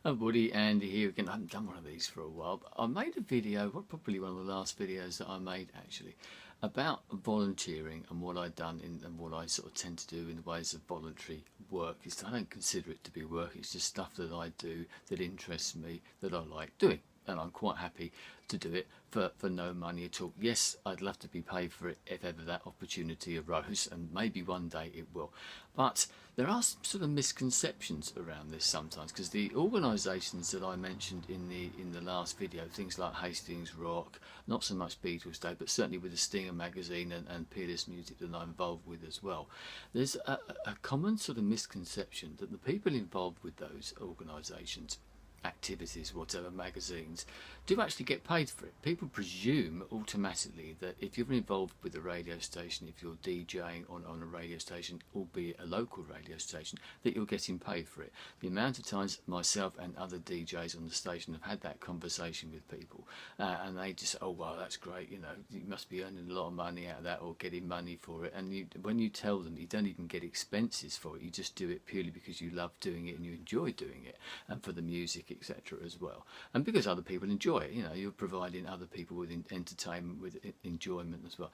Woody, Andy here again. I haven't done one of these for a while, but I made a video, probably one of the last videos that I made actually, about volunteering and what I've done and what I sort of tend to do in the ways of voluntary work. I don't consider it to be work, it's just stuff that I do that interests me, that I like doing. And I'm quite happy to do it for no money at all. Yes, I'd love to be paid for it if ever that opportunity arose, and maybe one day it will. But there are some sort of misconceptions around this sometimes, because the organisations that I mentioned in the last video, things like Hastings Rock, not so much Beatles Day, but certainly with the Stinger magazine and Peerless Music that I'm involved with as well, there's a common sort of misconception that the people involved with those organisations, activities, whatever, magazines, do actually get paid for it. People presume automatically that if you're involved with a radio station, if you're DJing on a radio station, albeit a local radio station, that you're getting paid for it. The amount of times myself and other DJs on the station have had that conversation with people, and they just say, oh wow, that's great, you know, you must be earning a lot of money out of that or getting money for it. And when you tell them you don't even get expenses for it, you just do it purely because you love doing it and you enjoy doing it, and for the music, etc. as well, and because other people enjoy it, you know, you're providing other people with entertainment, with enjoyment as well.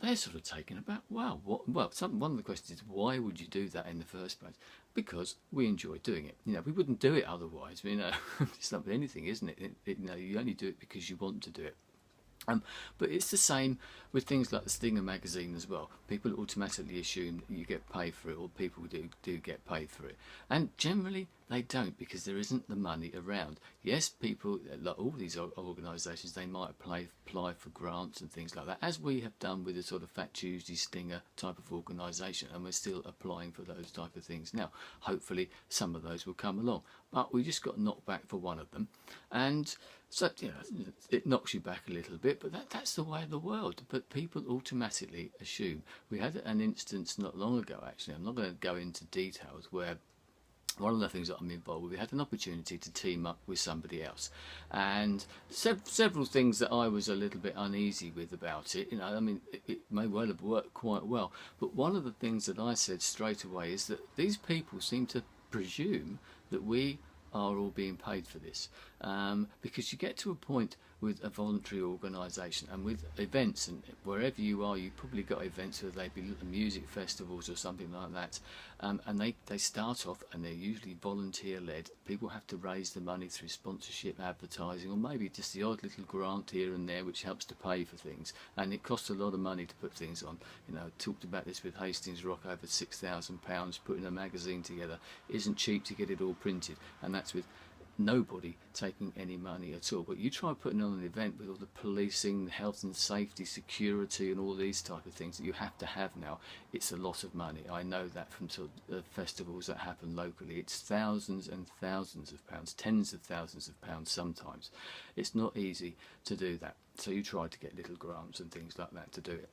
They're sort of taken aback. Wow, one of the questions is, why would you do that in the first place? Because we enjoy doing it. You know, we wouldn't do it otherwise. You know, it's not anything, isn't it? You know, you only do it because you want to do it. But it's the same with things like the Stinger magazine as well. People automatically assume that you get paid for it, or people do get paid for it. And generally they don't, because there isn't the money around. Yes, people, like all these organisations, they might apply for grants and things like that, as we have done with the sort of Fat Tuesday, Stinger type of organisation, and we're still applying for those type of things now. Hopefully some of those will come along, but we just got knocked back for one of them, and so, you know, it knocks you back a little bit, but that's the way of the world. But people automatically assume. We had an instance not long ago, actually, I'm not going to go into details, where one of the things that I'm involved with, we had an opportunity to team up with somebody else, and several things that I was a little bit uneasy with about it. You know, I mean, it may well have worked quite well, but one of the things that I said straight away is that these people seem to presume that we are all being paid for this, because you get to a point with a voluntary organisation and with events, and wherever you are, you've probably got events, whether they be music festivals or something like that, and they start off and they're usually volunteer led. People have to raise the money through sponsorship, advertising, or maybe just the odd little grant here and there which helps to pay for things, and it costs a lot of money to put things on. You know, I talked about this with Hastings Rock, over £6,000 putting a magazine together. It isn't cheap to get it all printed, and that's with nobody taking any money at all. But you try putting on an event with all the policing, health and safety, security, and all these type of things that you have to have now, it's a lot of money. I know that from sort of festivals that happen locally. It's thousands and thousands of pounds, tens of thousands of pounds sometimes. It's not easy to do that, so you try to get little grants and things like that to do it.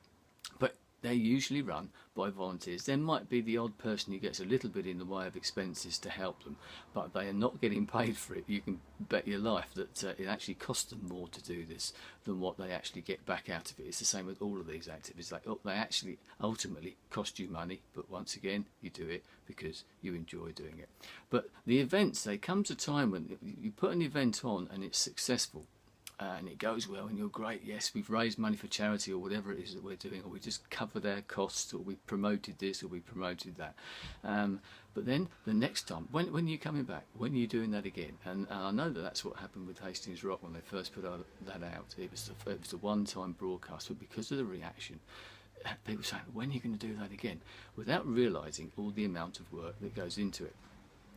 But they're usually run by volunteers. There might be the odd person who gets a little bit in the way of expenses to help them, but they are not getting paid for it. You can bet your life that it actually costs them more to do this than what they actually get back out of it. It's the same with all of these activities. They actually ultimately cost you money, but once again, you do it because you enjoy doing it. But the events, there comes a time when you put an event on and it's successful, and it goes well and you're great, yes, we've raised money for charity or whatever it is that we're doing, or we just covered our costs, or we promoted this or we promoted that. But then the next time, when are you coming back? When are you doing that again? And I know that that's what happened with Hastings Rock when they first put that out. It was a one-time broadcast, but because of the reaction, people saying, when are you going to do that again? Without realising all the amount of work that goes into it.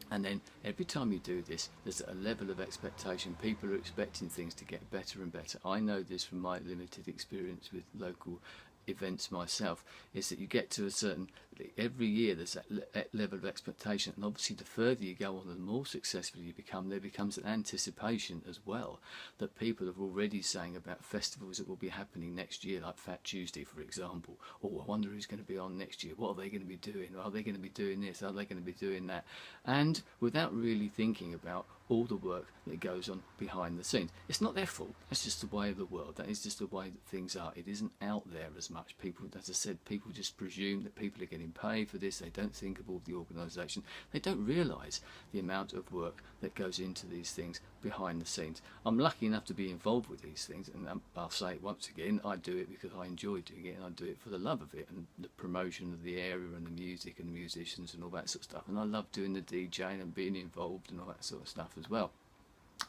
And then every time you do this, there's a level of expectation. People are expecting things to get better and better. I know this from my limited experience with local events myself, is that you get to a certain, every year there's that level of expectation, and obviously the further you go on, the more successful you become, there becomes an anticipation as well, that people are already saying about festivals that will be happening next year, like Fat Tuesday for example. Oh, I wonder who's going to be on next year, what are they going to be doing, are they going to be doing this, are they going to be doing that, and without really thinking about all the work that goes on behind the scenes. It's not their fault, that's just the way of the world, that is just the way that things are. It isn't out there as much. People, as I said, people just presume that people are getting getting paid for this. They don't think of all the organisation. They don't realise the amount of work that goes into these things behind the scenes. I'm lucky enough to be involved with these things, and I'll say it once again, I do it because I enjoy doing it, and I do it for the love of it and the promotion of the area and the music and the musicians and all that sort of stuff. And I love doing the DJing and being involved and all that sort of stuff as well.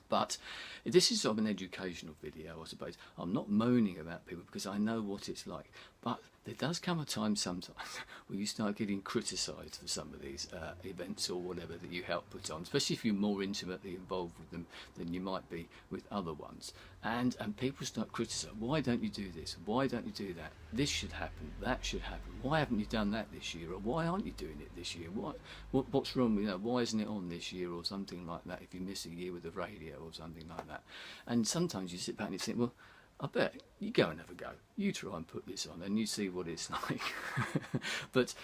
But this is sort of an educational video, I suppose. I'm not moaning about people because I know what it's like. But there does come a time sometimes where you start getting criticised for some of these events or whatever that you help put on, especially if you're more intimately involved with them than you might be with other ones. And people start criticising, why don't you do this? Why don't you do that? This should happen, that should happen. Why haven't you done that this year? Or why aren't you doing it this year? What's wrong with that? Why isn't it on this year or something like that, if you miss a year with the radio or something like that? And sometimes you sit back and you think, well, I bet you go and have a go. You try and put this on and you see what it's like. But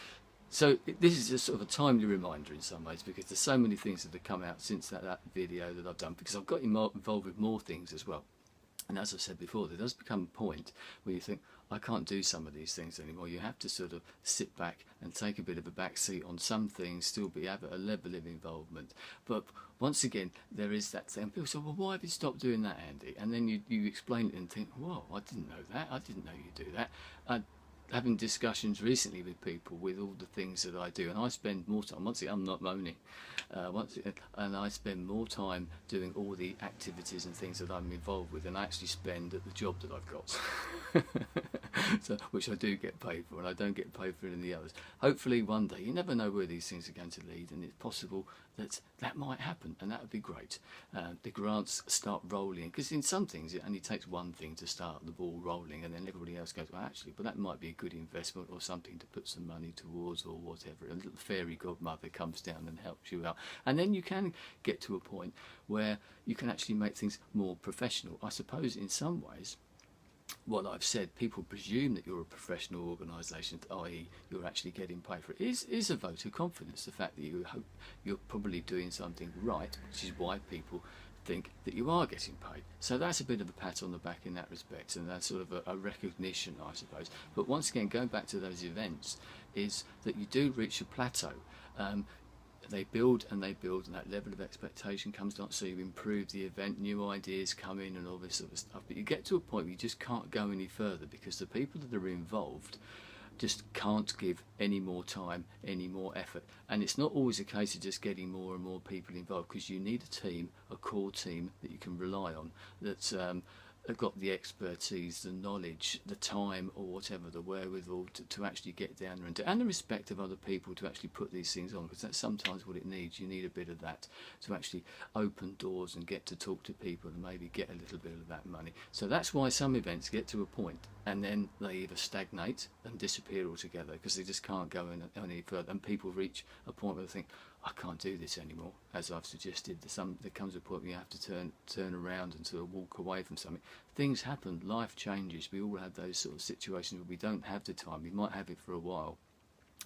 so this is just sort of a timely reminder in some ways, because there's so many things that have come out since that video that I've done, because I've got involved with more things as well. And as I said before, there does become a point where you think, I can't do some of these things anymore. You have to sort of sit back and take a bit of a back seat on some things, still have a level of involvement. But once again, there is that thing. People say, well, why have you stopped doing that, Andy? And then you explain it and think, whoa, I didn't know that. I didn't know you do that. Having discussions recently with people with all the things that I do, and I spend more time, once again, I'm not moaning, and I spend more time doing all the activities and things that I'm involved with than I actually spend at the job that I've got. So, which I do get paid for, and I don't get paid for it in the others. Hopefully one day, you never know where these things are going to lead, and it's possible that might happen, and that would be great. The grants start rolling, because in some things it only takes one thing to start the ball rolling, and then everybody else goes, well, actually, but that might be a good investment or something to put some money towards or whatever. A little fairy godmother comes down and helps you out, and then you can get to a point where you can actually make things more professional. I suppose in some ways, what I've said, people presume that you're a professional organisation, i.e. you're actually getting paid for it, is a vote of confidence. The fact that you hope you're probably doing something right, which is why people think that you are getting paid. So that's a bit of a pat on the back in that respect, and that's sort of a recognition, I suppose. But once again, going back to those events, is that you do reach a plateau. They build and they build, and that level of expectation comes down, so you improve the event, new ideas come in and all this sort of stuff, but you get to a point where you just can't go any further, because the people that are involved just can't give any more time, any more effort. And it's not always a case of just getting more and more people involved, because you need a team, a core team that you can rely on, that's have got the expertise, the knowledge, the time, or whatever, the wherewithal to actually get down there and the respect of other people to actually put these things on, because that's sometimes what it needs. You need a bit of that to actually open doors and get to talk to people and maybe get a little bit of that money. So that's why some events get to a point and then they either stagnate and disappear altogether, because they just can't go any further, and people reach a point where they think, I can't do this anymore. As I've suggested, there comes a point where you have to turn around and sort of walk away from something. Things happen, life changes. We all have those sort of situations where we don't have the time. We might have it for a while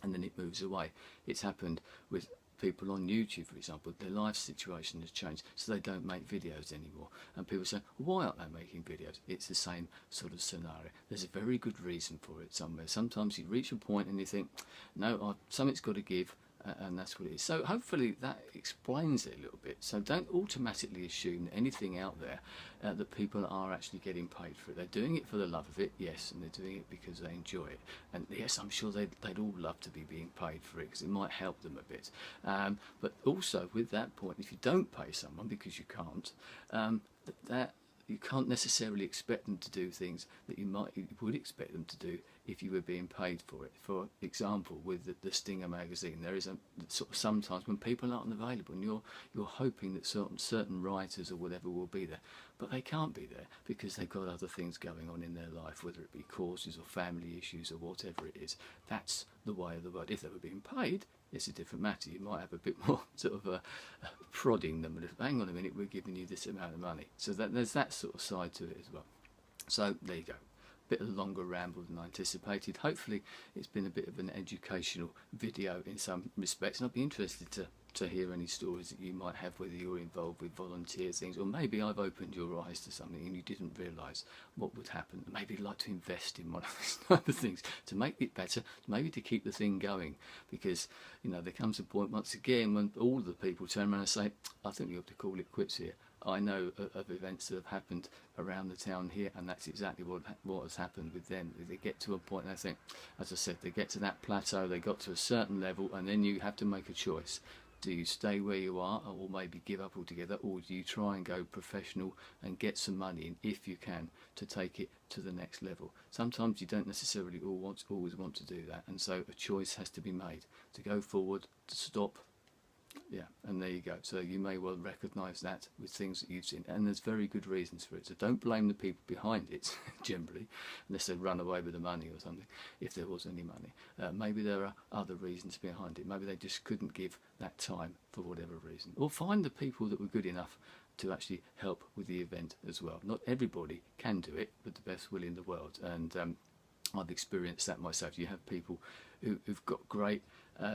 and then it moves away. It's happened with people on YouTube, for example. Their life situation has changed, so they don't make videos anymore. And people say, why aren't they making videos? It's the same sort of scenario. There's a very good reason for it somewhere. Sometimes you reach a point and you think, no, something's got to give. And that's what it is. So hopefully that explains it a little bit. So don't automatically assume that anything out there that people are actually getting paid for it. They're doing it for the love of it, yes, and they're doing it because they enjoy it. And yes, I'm sure they'd all love to be being paid for it, because it might help them a bit. But also with that point, if you don't pay someone because you can't, that you can't necessarily expect them to do things that you would expect them to do if you were being paid for it. For example, with the Stinger magazine, there is a sort of sometimes when people aren't available, and you're hoping that certain writers or whatever will be there, but they can't be there because they've got other things going on in their life, whether it be courses or family issues or whatever it is. That's the way of the world. If they were being paid, it's a different matter. You might have a bit more sort of prodding them, and hang on a minute, we're giving you this amount of money. So there's that sort of side to it as well. So there you go. Bit of a longer ramble than I anticipated. Hopefully it's been a bit of an educational video in some respects, and I'd be interested to to hear any stories that you might have, whether you're involved with volunteer things, or maybe I've opened your eyes to something and you didn't realise what would happen. Maybe you'd like to invest in one of these type of things to make it better, maybe to keep the thing going, because there comes a point once again when all of the people turn around and say, I think we have to call it quits here. I know of events that have happened around the town here, and that's exactly what has happened with them. They get to a point, and I think, as I said, they get to that plateau, they got to a certain level, and then you have to make a choice. Do you stay where you are, or maybe give up altogether, or do you try and go professional and get some money in, if you can, to take it to the next level? Sometimes you don't necessarily always want to do that, and so a choice has to be made to go forward, to stop. Yeah, and there you go. So you may well recognise that with things that you've seen, and there's very good reasons for it. So don't blame the people behind it, generally, unless they'd run away with the money or something, if there was any money. Maybe there are other reasons behind it. Maybe they just couldn't give that time for whatever reason. Or find the people that were good enough to actually help with the event as well. Not everybody can do it with the best will in the world, and I've experienced that myself. You have people who've got great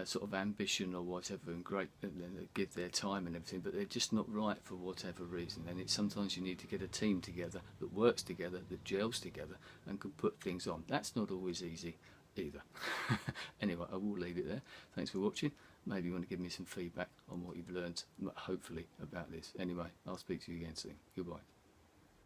sort of ambition or whatever, and great, and they give their time and everything, but they're just not right for whatever reason. And it's sometimes you need to get a team together that works together, that gels together, and can put things on. That's not always easy either. Anyway, I will leave it there. Thanks for watching. Maybe you want to give me some feedback on what you've learned, hopefully, about this. Anyway, I'll speak to you again soon. Goodbye.